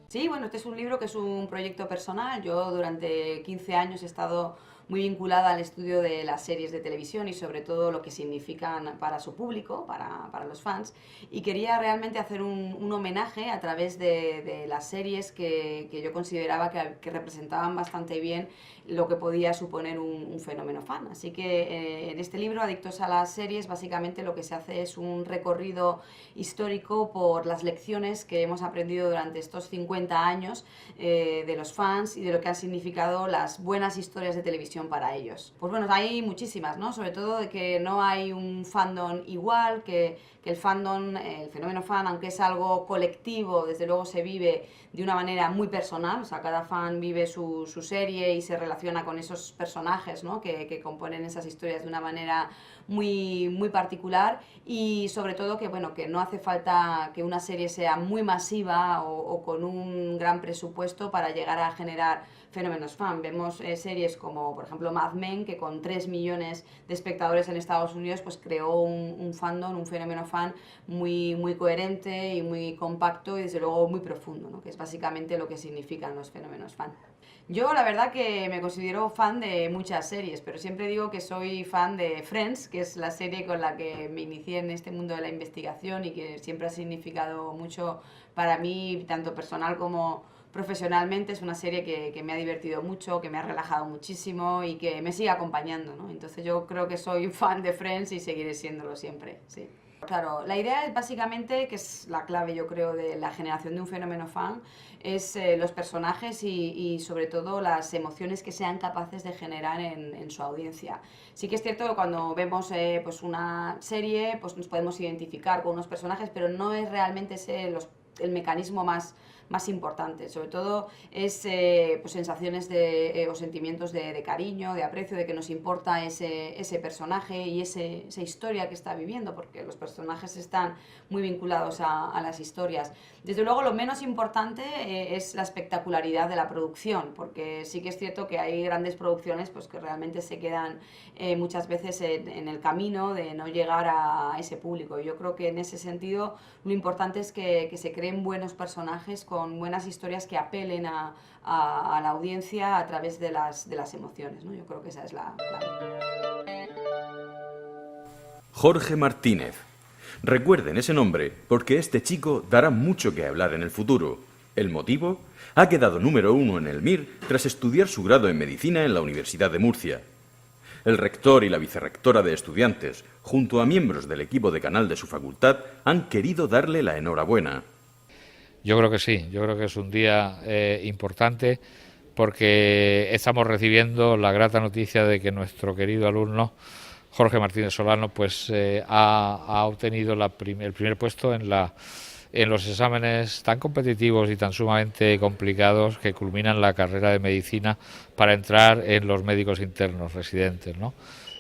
Sí, bueno, este es un libro que es un proyecto personal. Yo durante 15 años he estado muy vinculada al estudio de las series de televisión y sobre todo lo que significan para su público, para los fans. Y quería realmente hacer un homenaje a través de las series que yo consideraba que representaban bastante bien lo que podía suponer un fenómeno fan. Así que en este libro, Adictos a las series, básicamente lo que se hace es un recorrido histórico por las lecciones que hemos aprendido durante estos 50 años de los fans y de lo que han significado las buenas historias de televisión para ellos. Pues bueno, hay muchísimas, ¿no? Sobre todo de que no hay un fandom igual, que el fandom, el fenómeno fan, aunque es algo colectivo, desde luego se vive de una manera muy personal, o sea, cada fan vive su serie y se relaciona con esos personajes, ¿no? que componen esas historias de una manera muy particular y sobre todo que, bueno, que no hace falta que una serie sea muy masiva o con un gran presupuesto para llegar a generar fenómenos fan. Vemos series como, por ejemplo, Mad Men, que con 3 millones de espectadores en Estados Unidos, pues creó un fandom, un fenómeno fan muy coherente y muy compacto y desde luego muy profundo, ¿no? Que es básicamente lo que significan los fenómenos fan. Yo la verdad que me considero fan de muchas series, pero siempre digo que soy fan de Friends, que es la serie con la que me inicié en este mundo de la investigación y que siempre ha significado mucho para mí, tanto personal como profesionalmente. Es una serie que me ha divertido mucho, que me ha relajado muchísimo y que me sigue acompañando, ¿no? Entonces yo creo que soy fan de Friends y seguiré siéndolo siempre, sí. Claro, la idea es básicamente, que es la clave yo creo de la generación de un fenómeno fan, es los personajes y sobre todo las emociones que sean capaces de generar en su audiencia. Sí que es cierto que cuando vemos pues una serie pues nos podemos identificar con unos personajes, pero no es realmente el mecanismo más importante. Sobre todo es pues sensaciones o sentimientos de cariño, de aprecio, de que nos importa ese personaje y esa historia que está viviendo, porque los personajes están muy vinculados a las historias. Desde luego lo menos importante es la espectacularidad de la producción, porque sí que es cierto que hay grandes producciones pues, que realmente se quedan muchas veces en el camino de no llegar a ese público. Yo creo que en ese sentido lo importante es que se creen buenos personajes con buenas historias que apelen a la audiencia a través de las emociones, ¿no? Yo creo que esa es la clave. Jorge Martínez. Recuerden ese nombre porque este chico dará mucho que hablar en el futuro. ¿El motivo? Ha quedado número 1 en el MIR tras estudiar su grado en Medicina en la Universidad de Murcia. El rector y la vicerrectora de estudiantes, junto a miembros del equipo de canal de su facultad, han querido darle la enhorabuena. Yo creo que sí, yo creo que es un día importante porque estamos recibiendo la grata noticia de que nuestro querido alumno Jorge Martínez Solano pues ha obtenido el primer puesto en los exámenes tan competitivos y tan sumamente complicados que culminan la carrera de medicina para entrar en los médicos internos residentes, ¿no?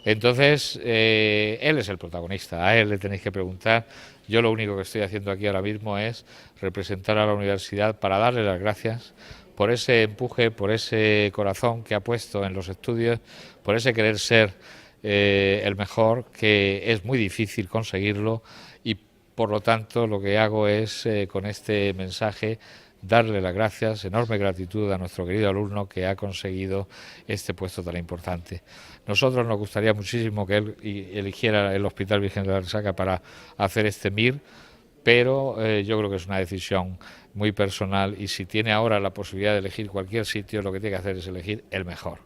Entonces, él es el protagonista, a él le tenéis que preguntar. Yo lo único que estoy haciendo aquí ahora mismo es representar a la universidad para darle las gracias por ese empuje, por ese corazón que ha puesto en los estudios, por ese querer ser el mejor, que es muy difícil conseguirlo y por lo tanto lo que hago es con este mensaje darle las gracias, enorme gratitud a nuestro querido alumno que ha conseguido este puesto tan importante. Nosotros nos gustaría muchísimo que él eligiera el Hospital Virgen de la Resaca para hacer este MIR, pero yo creo que es una decisión muy personal y si tiene ahora la posibilidad de elegir cualquier sitio, lo que tiene que hacer es elegir el mejor.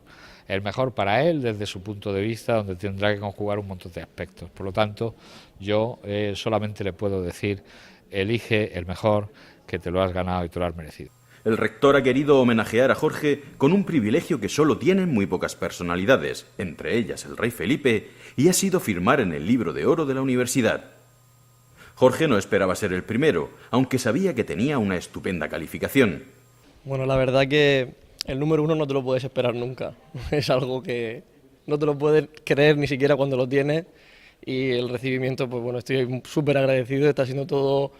El mejor para él desde su punto de vista, donde tendrá que conjugar un montón de aspectos. Por lo tanto, yo solamente le puedo decir, elige el mejor, que te lo has ganado y te lo has merecido. El rector ha querido homenajear a Jorge con un privilegio que solo tienen muy pocas personalidades, entre ellas el rey Felipe, y ha sido firmar en el libro de oro de la universidad. Jorge no esperaba ser el primero, aunque sabía que tenía una estupenda calificación. Bueno, la verdad que el número 1 no te lo puedes esperar nunca. Es algo que no te lo puedes creer ni siquiera cuando lo tienes y el recibimiento, pues bueno, estoy súper agradecido, está siendo todo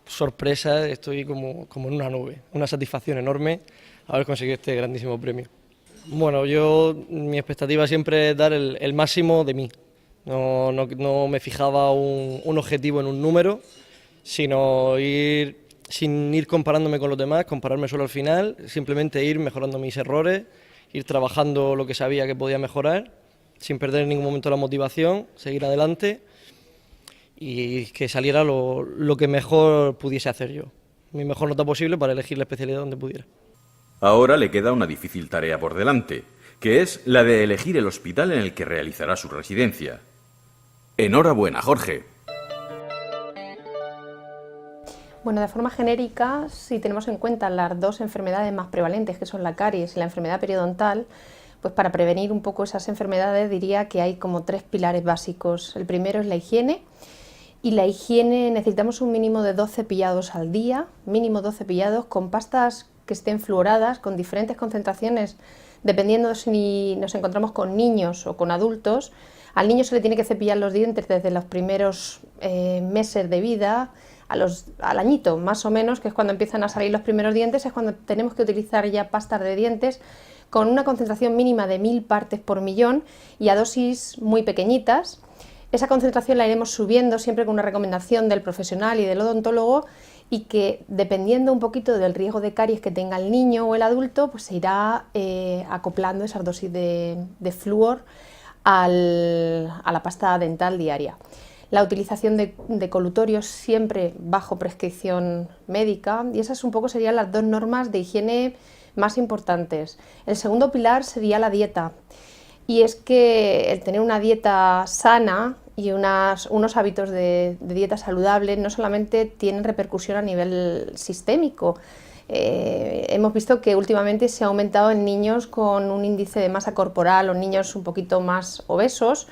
sorpresa, estoy como en una nube, una satisfacción enorme haber conseguido este grandísimo premio. Bueno, mi expectativa siempre es dar el máximo de mí, no me fijaba un objetivo en un número, sino ir sin ir comparándome con los demás, compararme solo al final, simplemente ir mejorando mis errores, ir trabajando lo que sabía que podía mejorar, sin perder en ningún momento la motivación, seguir adelante y que saliera lo que mejor pudiese hacer yo. Mi mejor nota posible para elegir la especialidad donde pudiera. Ahora le queda una difícil tarea por delante, que es la de elegir el hospital en el que realizará su residencia. Enhorabuena, Jorge. Bueno, de forma genérica, si tenemos en cuenta las dos enfermedades más prevalentes, que son la caries y la enfermedad periodontal, pues para prevenir un poco esas enfermedades diría que hay como 3 pilares básicos. El primero es la higiene, y la higiene necesitamos un mínimo de 2 cepillados al día, mínimo 2 cepillados con pastas que estén fluoradas, con diferentes concentraciones, dependiendo de si nos encontramos con niños o con adultos. Al niño se le tiene que cepillar los dientes desde los primeros meses de vida, al añito más o menos, que es cuando empiezan a salir los primeros dientes, es cuando tenemos que utilizar ya pastas de dientes con una concentración mínima de 1000 partes por millón y a dosis muy pequeñitas. Esa concentración la iremos subiendo siempre con una recomendación del profesional y del odontólogo, y que dependiendo un poquito del riesgo de caries que tenga el niño o el adulto, pues se irá acoplando esas dosis de flúor a la pasta dental diaria. La utilización de colutorios siempre bajo prescripción médica, y esas un poco serían las 2 normas de higiene más importantes. El segundo pilar sería la dieta, y es que el tener una dieta sana y unos hábitos de dieta saludable no solamente tienen repercusión a nivel sistémico. Hemos visto que últimamente se ha aumentado en niños con un índice de masa corporal o niños un poquito más obesos,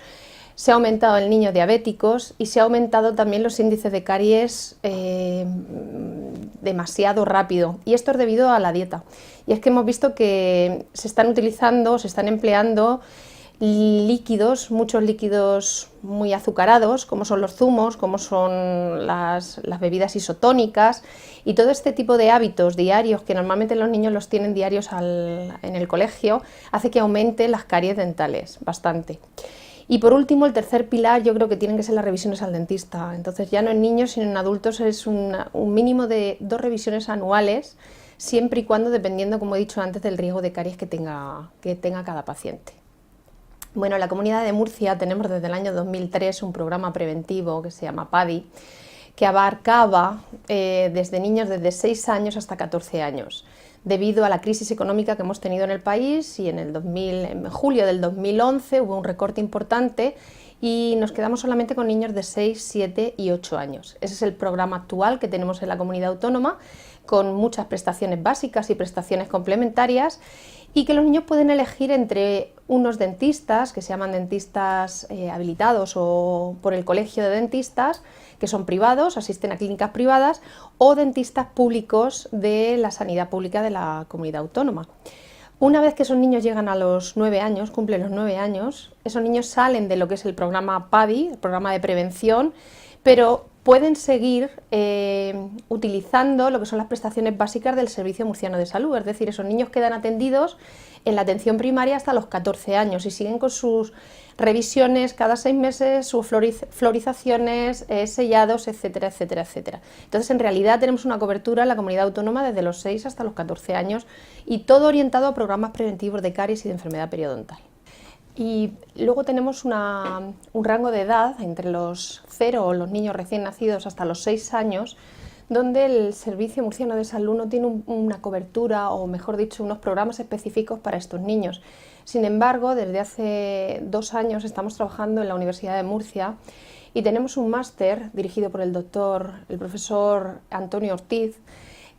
se ha aumentado en niños diabéticos y se ha aumentado también los índices de caries demasiado rápido, y esto es debido a la dieta. Y es que hemos visto que se están empleando líquidos, muchos líquidos muy azucarados, como son los zumos, como son las bebidas isotónicas, y todo este tipo de hábitos diarios que normalmente los niños los tienen diarios en el colegio, hace que aumenten las caries dentales bastante. Y por último, el tercer pilar, yo creo que tienen que ser las revisiones al dentista. Entonces ya no en niños sino en adultos es un mínimo de 2 revisiones anuales, siempre y cuando, dependiendo, como he dicho antes, del riesgo de caries que tenga cada paciente. Bueno, en la Comunidad de Murcia tenemos desde el año 2003 un programa preventivo que se llama PADI, que abarcaba desde niños desde 6 años hasta 14 años. Debido a la crisis económica que hemos tenido en el país, y en julio del 2011 hubo un recorte importante y nos quedamos solamente con niños de 6, 7 y 8 años. Ese es el programa actual que tenemos en la comunidad autónoma, con muchas prestaciones básicas y prestaciones complementarias, y que los niños pueden elegir entre unos dentistas, que se llaman dentistas habilitados o por el colegio de dentistas, que son privados, asisten a clínicas privadas, o dentistas públicos de la sanidad pública de la comunidad autónoma. Una vez que esos niños llegan a los 9 años, cumplen los 9 años, esos niños salen de lo que es el programa PADI, el programa de prevención, pero pueden seguir utilizando lo que son las prestaciones básicas del Servicio Murciano de Salud, es decir, esos niños quedan atendidos en la atención primaria hasta los 14 años y siguen con sus revisiones cada 6 meses, sus florizaciones, sellados, etcétera, etcétera, etcétera. Entonces, en realidad tenemos una cobertura en la comunidad autónoma desde los 6 hasta los 14 años, y todo orientado a programas preventivos de caries y de enfermedad periodontal. Y luego tenemos un rango de edad entre los 0 o los niños recién nacidos hasta los 6 años, donde el Servicio Murciano de Salud no tiene una cobertura, o mejor dicho, unos programas específicos para estos niños. Sin embargo, desde hace 2 años estamos trabajando en la Universidad de Murcia y tenemos un máster dirigido por el profesor Antonio Ortiz,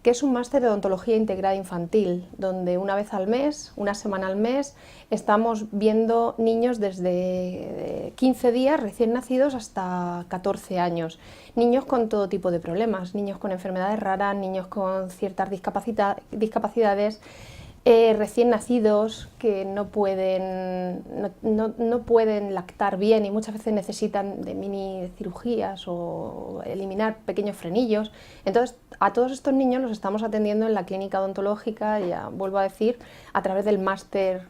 que es un máster de odontología integrada infantil, donde una vez al mes, una semana al mes, estamos viendo niños desde 15 días recién nacidos hasta 14 años. Niños con todo tipo de problemas, niños con enfermedades raras, niños con ciertas discapacidades, recién nacidos que no pueden lactar bien y muchas veces necesitan de mini cirugías o eliminar pequeños frenillos. Entonces, a todos estos niños los estamos atendiendo en la clínica odontológica, ya vuelvo a decir, a través del máster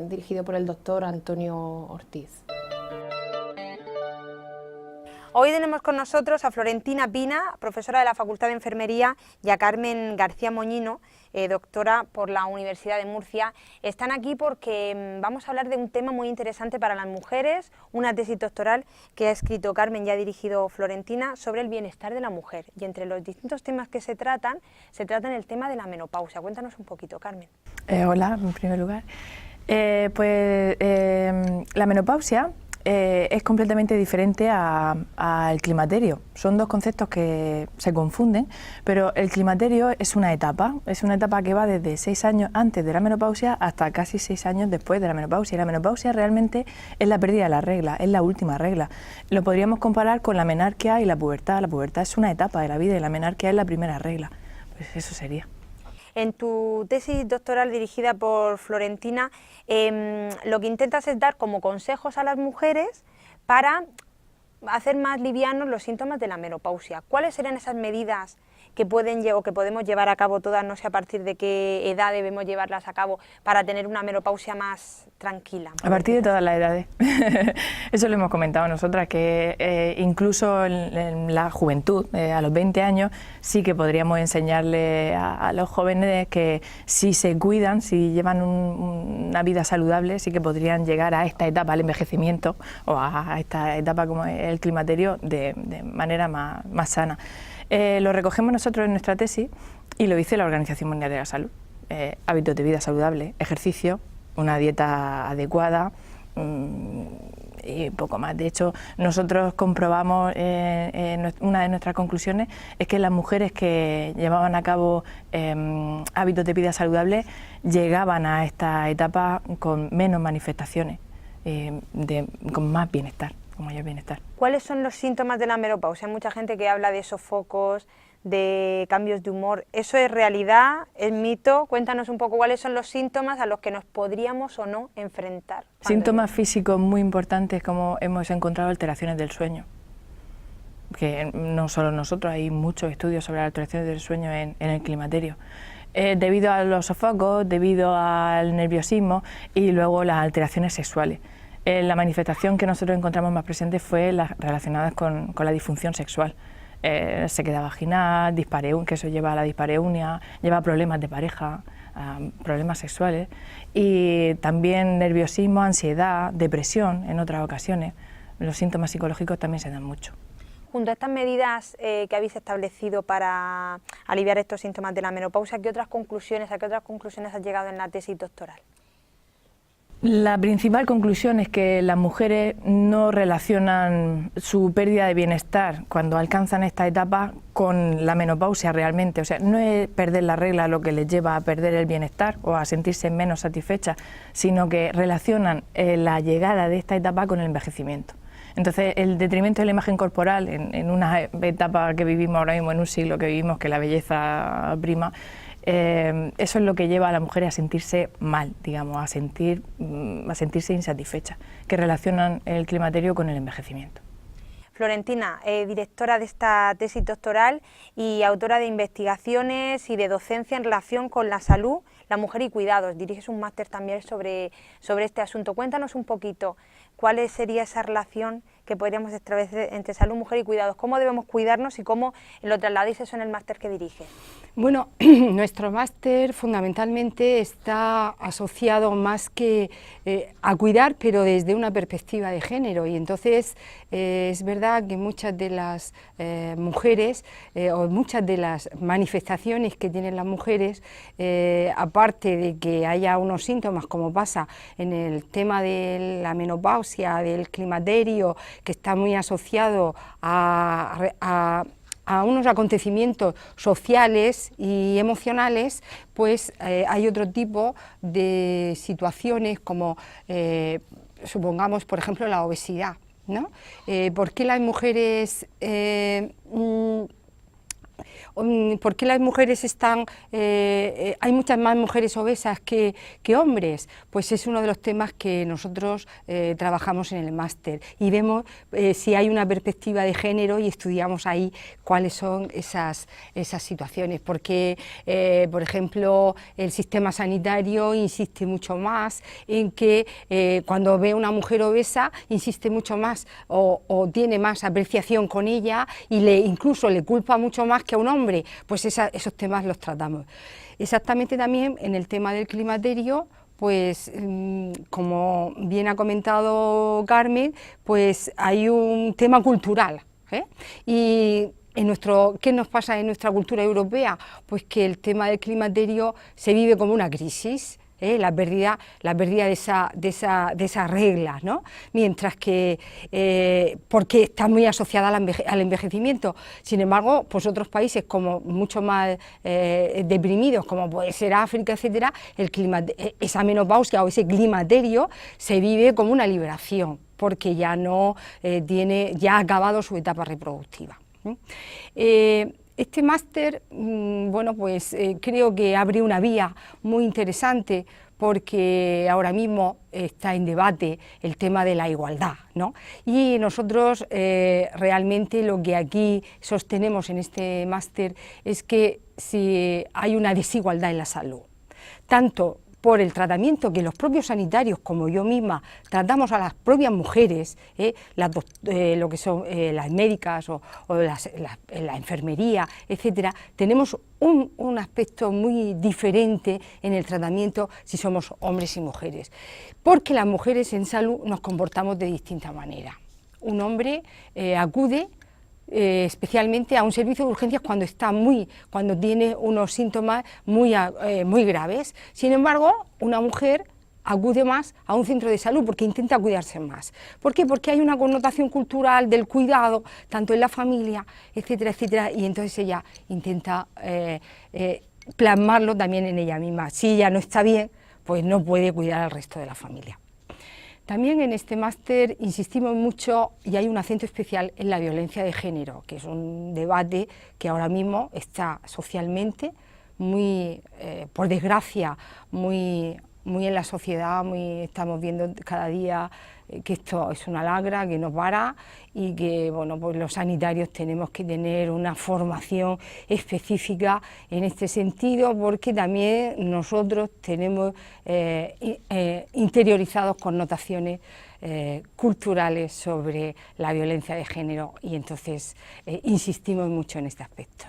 dirigido por el doctor Antonio Ortiz. Hoy tenemos con nosotros a Florentina Pina, profesora de la Facultad de Enfermería, y a Carmen García Moñino, doctora por la Universidad de Murcia. Están aquí porque vamos a hablar de un tema muy interesante para las mujeres, una tesis doctoral que ha escrito Carmen y ha dirigido Florentina sobre el bienestar de la mujer. Y entre los distintos temas que se tratan el tema de la menopausia. Cuéntanos un poquito, Carmen. Hola, en primer lugar. La menopausia es completamente diferente al climaterio. Son dos conceptos que se confunden, pero el climaterio es una etapa que va desde 6 años antes de la menopausia hasta casi 6 años después de la menopausia. Y la menopausia realmente es la pérdida de la regla, es la última regla. Lo podríamos comparar con la menarquia y la pubertad. La pubertad es una etapa de la vida y la menarquia es la primera regla. Pues eso sería. En tu tesis doctoral dirigida por Florentina, lo que intentas es dar como consejos a las mujeres para hacer más livianos los síntomas de la menopausia. ¿Cuáles serían esas medidas que podemos llevar a cabo todas, no sé a partir de qué edad debemos llevarlas a cabo para tener una menopausia más tranquila? A partir de todas las edades. Eso lo hemos comentado nosotras, que incluso en la juventud, a los 20 años, sí que podríamos enseñarle a los jóvenes que si se cuidan, si llevan una vida saludable, sí que podrían llegar a esta etapa, al envejecimiento, o a esta etapa como el climaterio, de manera más sana. Lo recogemos nosotros en nuestra tesis y lo dice la Organización Mundial de la Salud. Hábitos de vida saludable, ejercicio, una dieta adecuada y poco más. De hecho, nosotros comprobamos, una de nuestras conclusiones es que las mujeres que llevaban a cabo hábitos de vida saludable llegaban a esta etapa con menos manifestaciones, con más bienestar. Con mayor bienestar. ¿Cuáles son los síntomas de la menopausia? Hay mucha gente que habla de sofocos, de cambios de humor. ¿Eso es realidad? ¿Es mito? Cuéntanos un poco cuáles son los síntomas a los que nos podríamos o no enfrentar. Síntomas físicos muy importantes, como hemos encontrado alteraciones del sueño. Que no solo nosotros, hay muchos estudios sobre las alteraciones del sueño en el climaterio. Debido a los sofocos, debido al nerviosismo y luego las alteraciones sexuales. La manifestación que nosotros encontramos más presente fue las relacionadas con la disfunción sexual. Sequedad vaginal, que eso lleva a la dispareunia, lleva a problemas de pareja, problemas sexuales, y también nerviosismo, ansiedad, depresión en otras ocasiones. Los síntomas psicológicos también se dan mucho. Junto a estas medidas que habéis establecido para aliviar estos síntomas de la menopausia, ¿a qué otras conclusiones has llegado en la tesis doctoral? La principal conclusión es que las mujeres no relacionan su pérdida de bienestar cuando alcanzan esta etapa con la menopausia realmente. O sea, no es perder la regla lo que les lleva a perder el bienestar o a sentirse menos satisfechas, sino que relacionan la llegada de esta etapa con el envejecimiento. Entonces, el detrimento de la imagen corporal en una etapa que vivimos ahora mismo, en un siglo que vivimos, que la belleza prima, eso es lo que lleva a la mujer a sentirse mal, digamos, a sentirse insatisfecha, que relacionan el climaterio con el envejecimiento. Florentina, directora de esta tesis doctoral y autora de investigaciones y de docencia en relación con la salud, la mujer y cuidados. Diriges un máster también sobre este asunto. Cuéntanos un poquito cuál sería esa relación que podríamos establecer entre salud, mujer y cuidados. ¿Cómo debemos cuidarnos y cómo lo trasladáis eso en el máster que diriges? Bueno, nuestro máster fundamentalmente está asociado más que a cuidar, pero desde una perspectiva de género, y entonces es verdad que muchas de las mujeres o muchas de las manifestaciones que tienen las mujeres, aparte de que haya unos síntomas como pasa en el tema de la menopausia, del climaterio, que está muy asociado a unos acontecimientos sociales y emocionales, pues hay otro tipo de situaciones como, supongamos, por ejemplo, la obesidad, ¿no? ¿Por qué las mujeres ¿por qué las mujeres están, hay muchas más mujeres obesas que hombres? Pues es uno de los temas que nosotros trabajamos en el máster y vemos si hay una perspectiva de género y estudiamos ahí cuáles son esas situaciones, porque, por ejemplo, el sistema sanitario insiste mucho más en que cuando ve a una mujer obesa, insiste mucho más o tiene más apreciación con ella y incluso le culpa mucho más que a un hombre, pues esos temas los tratamos. Exactamente también en el tema del climaterio, pues como bien ha comentado Carmen, pues hay un tema cultural, y ¿qué nos pasa en nuestra cultura europea? Pues que el tema del climaterio se vive como una crisis, la pérdida de esas reglas, ¿no? Mientras que, porque está muy asociada al envejecimiento. Sin embargo, pues otros países como mucho más deprimidos, como puede ser África, etcétera, esa menopausia o ese climaterio se vive como una liberación, porque ya ya ha acabado su etapa reproductiva. Este máster, bueno, pues creo que abre una vía muy interesante porque ahora mismo está en debate el tema de la igualdad, ¿no? Y nosotros realmente lo que aquí sostenemos en este máster es que si hay una desigualdad en la salud, tanto por el tratamiento que los propios sanitarios, como yo misma, tratamos a las propias mujeres, lo que son las médicas o la enfermería, etcétera, tenemos un aspecto muy diferente en el tratamiento si somos hombres y mujeres, porque las mujeres en salud nos comportamos de distinta manera. Un hombre acude especialmente a un servicio de urgencias cuando tiene unos síntomas muy graves. Sin embargo, una mujer acude más a un centro de salud porque intenta cuidarse más. ¿Por qué? Porque hay una connotación cultural del cuidado, tanto en la familia, etcétera, etcétera, y entonces ella intenta plasmarlo también en ella misma. Si ella no está bien, pues no puede cuidar al resto de la familia. También en este máster insistimos mucho y hay un acento especial en la violencia de género, que es un debate que ahora mismo está socialmente muy, por desgracia, muy en la sociedad, estamos viendo cada día que esto es una lagra que no para y que bueno, pues los sanitarios tenemos que tener una formación específica en este sentido, porque también nosotros tenemos interiorizados connotaciones culturales sobre la violencia de género y entonces insistimos mucho en este aspecto.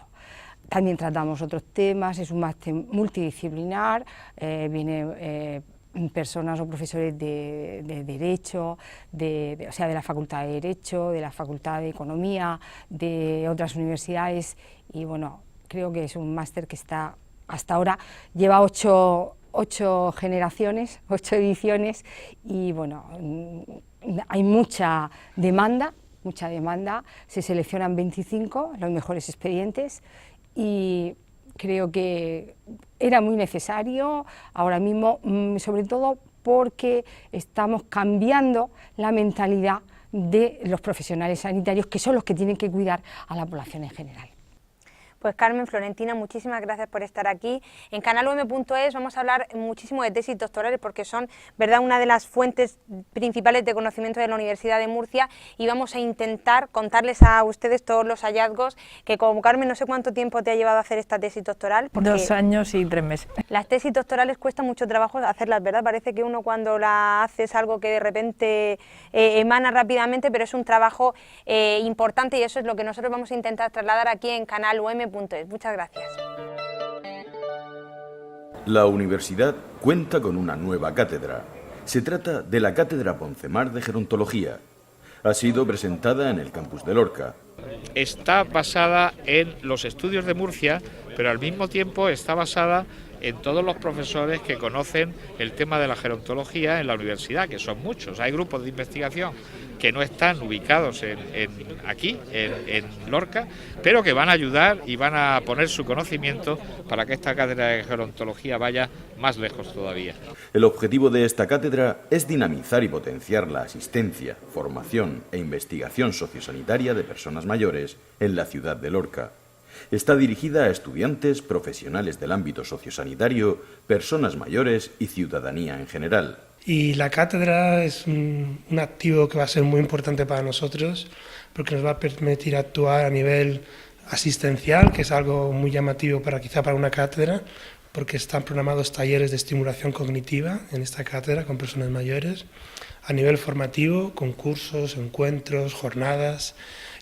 También tratamos otros temas, es un máster multidisciplinar, viene personas o profesores de Derecho, o sea, de la Facultad de Derecho, de la Facultad de Economía, de otras universidades y bueno, creo que es un máster que está, hasta ahora, lleva 8 generaciones, 8 ediciones y bueno, hay mucha demanda, se seleccionan 25, los mejores expedientes y creo que era muy necesario ahora mismo, sobre todo porque estamos cambiando la mentalidad de los profesionales sanitarios, que son los que tienen que cuidar a la población en general. Pues Carmen, Florentina, muchísimas gracias por estar aquí. En canalum.es vamos a hablar muchísimo de tesis doctorales porque son, verdad, una de las fuentes principales de conocimiento de la Universidad de Murcia y vamos a intentar contarles a ustedes todos los hallazgos que, como Carmen, no sé cuánto tiempo te ha llevado a hacer esta tesis doctoral. 2 años y 3 meses. Las tesis doctorales cuesta mucho trabajo hacerlas, ¿verdad? Parece que uno cuando la hace es algo que de repente emana rápidamente, pero es un trabajo importante y eso es lo que nosotros vamos a intentar trasladar aquí en canalum.es. Muchas gracias. La universidad cuenta con una nueva cátedra. Se trata de la Cátedra Poncemar de Gerontología. Ha sido presentada en el campus de Lorca. Está basada en los estudios de Murcia, pero al mismo tiempo está basada en todos los profesores que conocen el tema de la gerontología en la universidad, que son muchos. Hay grupos de investigación que no están ubicados aquí, en Lorca, pero que van a ayudar y van a poner su conocimiento para que esta cátedra de gerontología vaya más lejos todavía. El objetivo de esta cátedra es dinamizar y potenciar la asistencia, formación e investigación sociosanitaria de personas mayores en la ciudad de Lorca. Está dirigida a estudiantes, profesionales del ámbito sociosanitario, personas mayores y ciudadanía en general. Y la cátedra es un activo que va a ser muy importante para nosotros porque nos va a permitir actuar a nivel asistencial, que es algo muy llamativo quizá para una cátedra, porque están programados talleres de estimulación cognitiva en esta cátedra con personas mayores, a nivel formativo, concursos, encuentros, jornadas,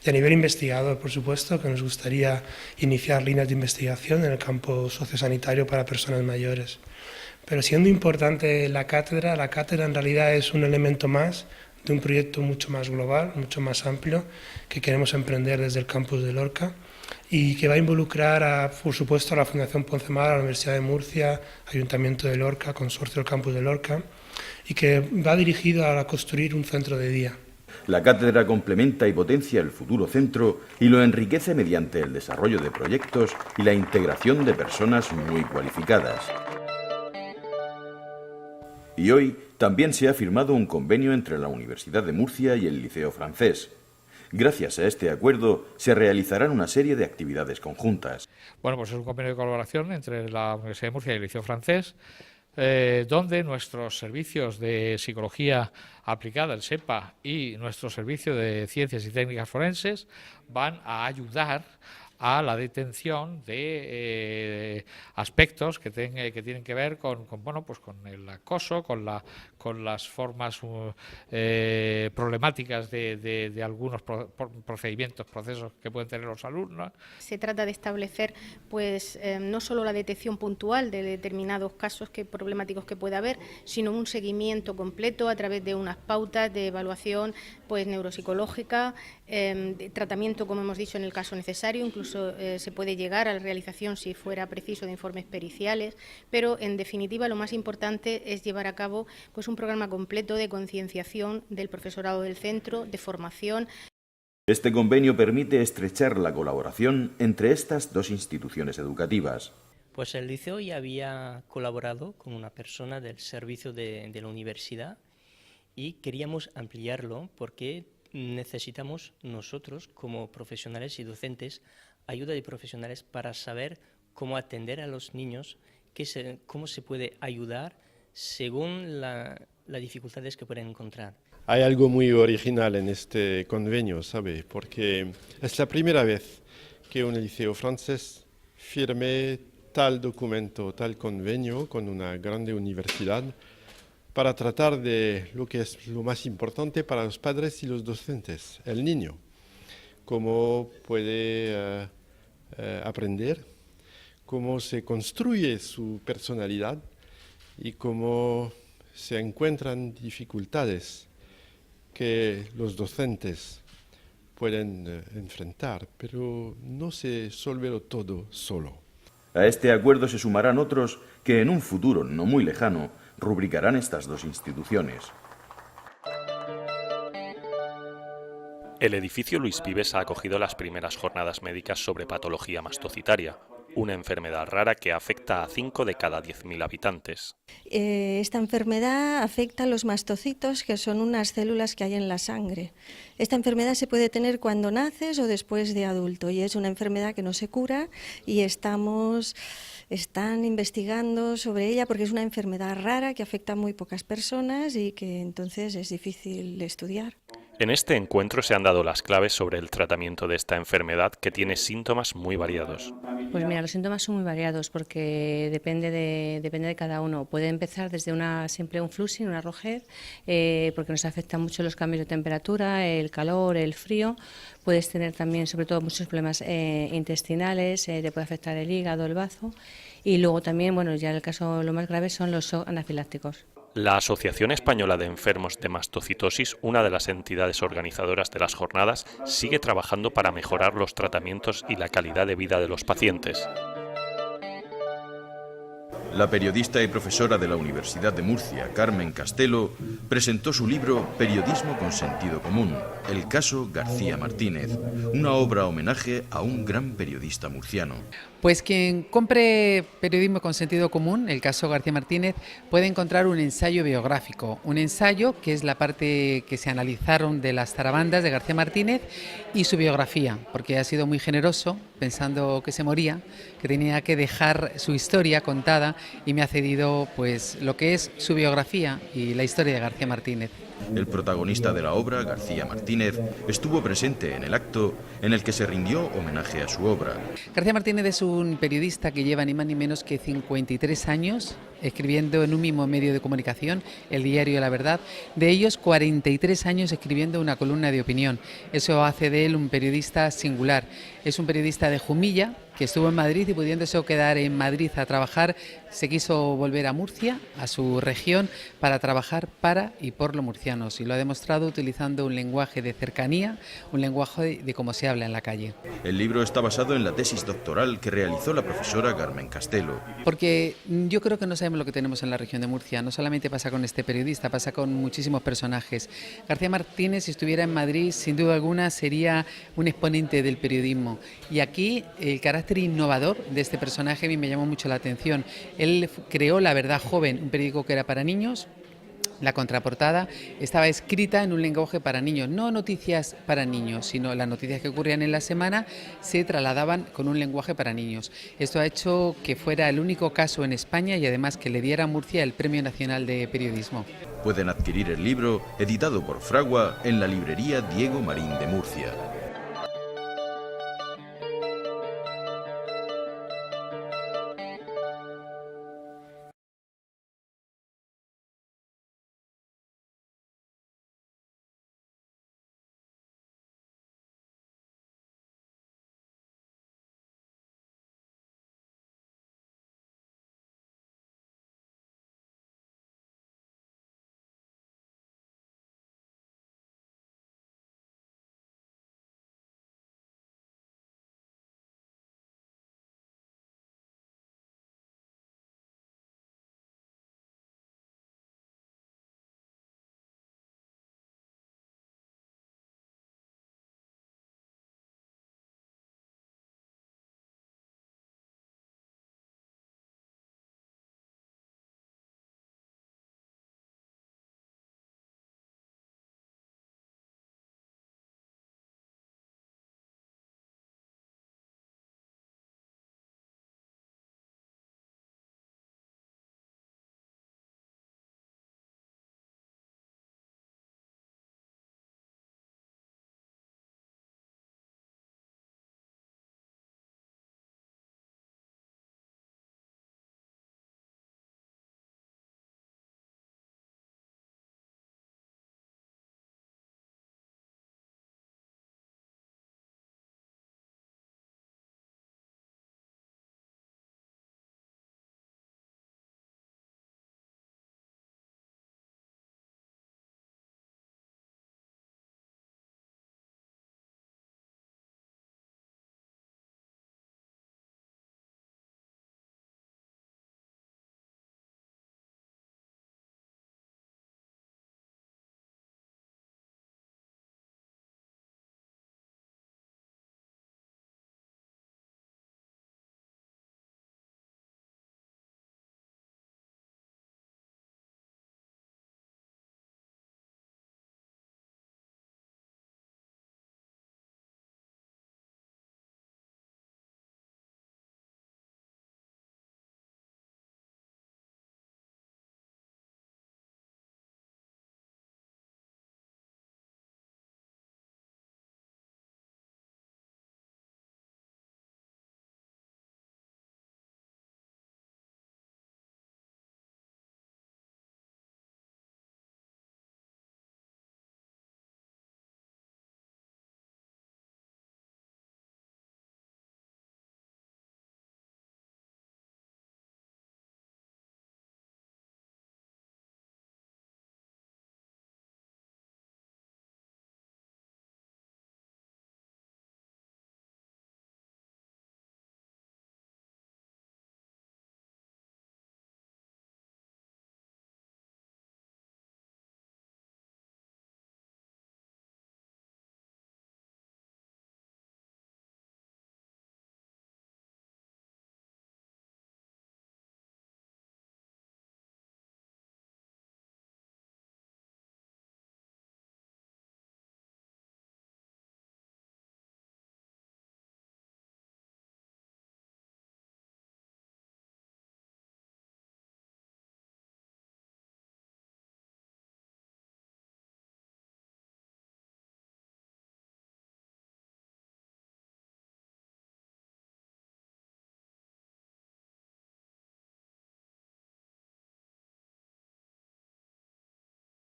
y a nivel investigador, por supuesto, que nos gustaría iniciar líneas de investigación en el campo sociosanitario para personas mayores. Pero siendo importante la cátedra en realidad es un elemento más de un proyecto mucho más global, mucho más amplio, que queremos emprender desde el campus de Lorca y que va a involucrar, por supuesto, a la Fundación Poncemar, a la Universidad de Murcia, Ayuntamiento de Lorca, Consorcio del Campus de Lorca, y que va dirigido a construir un centro de día. La cátedra complementa y potencia el futuro centro y lo enriquece mediante el desarrollo de proyectos y la integración de personas muy cualificadas. Y hoy también se ha firmado un convenio entre la Universidad de Murcia y el Liceo Francés. Gracias a este acuerdo se realizarán una serie de actividades conjuntas. Bueno, pues es un convenio de colaboración entre la Universidad de Murcia y el Liceo Francés, donde nuestros servicios de psicología aplicada, el SEPA, y nuestro servicio de ciencias y técnicas forenses van a ayudar a la detención de aspectos que tienen que ver con el acoso, con las formas problemáticas de algunos procedimientos, procesos que pueden tener los alumnos. Se trata de establecer no solo la detección puntual de determinados casos problemáticos que pueda haber, sino un seguimiento completo a través de unas pautas de evaluación neuropsicológica, de tratamiento, como hemos dicho, en el caso necesario, incluso se puede llegar a la realización, si fuera preciso, de informes periciales, pero en definitiva lo más importante es llevar a cabo un programa completo de concienciación del profesorado del centro, de formación. Este convenio permite estrechar la colaboración entre estas dos instituciones educativas. Pues el liceo ya había colaborado con una persona del servicio de la universidad y queríamos ampliarlo porque necesitamos nosotros, como profesionales y docentes, ayuda de profesionales para saber cómo atender a los niños, cómo se puede ayudar según las dificultades que pueden encontrar. Hay algo muy original en este convenio, ¿sabe? Porque es la primera vez que un liceo francés firme tal documento, tal convenio con una grande universidad para tratar de lo que es lo más importante para los padres y los docentes, el niño. Cómo puede aprender, cómo se construye su personalidad y cómo se encuentran dificultades que los docentes pueden enfrentar, pero no se resuelve todo solo. A este acuerdo se sumarán otros que en un futuro no muy lejano rubricarán estas dos instituciones. El edificio Luis Vives ha acogido las primeras jornadas médicas sobre patología mastocitaria, una enfermedad rara que afecta a 5 de cada 10.000 habitantes. Esta enfermedad afecta a los mastocitos, que son unas células que hay en la sangre. Esta enfermedad se puede tener cuando naces o después de adulto y es una enfermedad que no se cura y están investigando sobre ella porque es una enfermedad rara que afecta a muy pocas personas y que entonces es difícil de estudiar. En este encuentro se han dado las claves sobre el tratamiento de esta enfermedad que tiene síntomas muy variados. Pues mira, los síntomas son muy variados porque depende de cada uno. Puede empezar desde un flushing, una rojez, porque nos afectan mucho los cambios de temperatura, el calor, el frío. Puedes tener también, sobre todo, muchos problemas intestinales, te puede afectar el hígado, el bazo. Y luego también, ya el caso lo más grave son los shock anafilácticos. La Asociación Española de Enfermos de Mastocitosis, una de las entidades organizadoras de las jornadas, sigue trabajando para mejorar los tratamientos y la calidad de vida de los pacientes. La periodista y profesora de la Universidad de Murcia, Carmen Castelo, presentó su libro Periodismo con sentido común, el caso García Martínez, una obra homenaje a un gran periodista murciano. Pues quien compre Periodismo con sentido común, el caso García Martínez, puede encontrar un ensayo biográfico, un ensayo que es la parte que se analizaron de las zarabandas de García Martínez y su biografía, porque ha sido muy generoso, pensando que se moría, que tenía que dejar su historia contada y me ha cedido pues lo que es su biografía y la historia de García Martínez. El protagonista de la obra, García Martínez, estuvo presente en el acto en el que se rindió homenaje a su obra. García Martínez es un periodista que lleva ni más ni menos que 53 años escribiendo en un mismo medio de comunicación, el diario La Verdad, de ellos 43 años escribiendo una columna de opinión. Eso hace de él un periodista singular. Es un periodista de Jumilla, que estuvo en Madrid y pudiéndose quedar en Madrid a trabajar, se quiso volver a Murcia, a su región, para trabajar para y por los murcianos. Y lo ha demostrado utilizando un lenguaje de cercanía, un lenguaje de cómo se habla en la calle. El libro está basado en la tesis doctoral que realizó la profesora Carmen Castelo. Porque yo creo que no sabemos lo que tenemos en la región de Murcia. No solamente pasa con este periodista, pasa con muchísimos personajes. García Martínez, si estuviera en Madrid, sin duda alguna sería un exponente del periodismo. Y aquí el carácter innovador de este personaje a mí me llamó mucho la atención. Él creó La Verdad Joven, un periódico que era para niños. La contraportada estaba escrita en un lenguaje para niños, no noticias para niños, sino las noticias que ocurrían en la semana se trasladaban con un lenguaje para niños. Esto ha hecho que fuera el único caso en España y además que le diera a Murcia el Premio Nacional de Periodismo. Pueden adquirir el libro, editado por Fragua, en la librería Diego Marín de Murcia.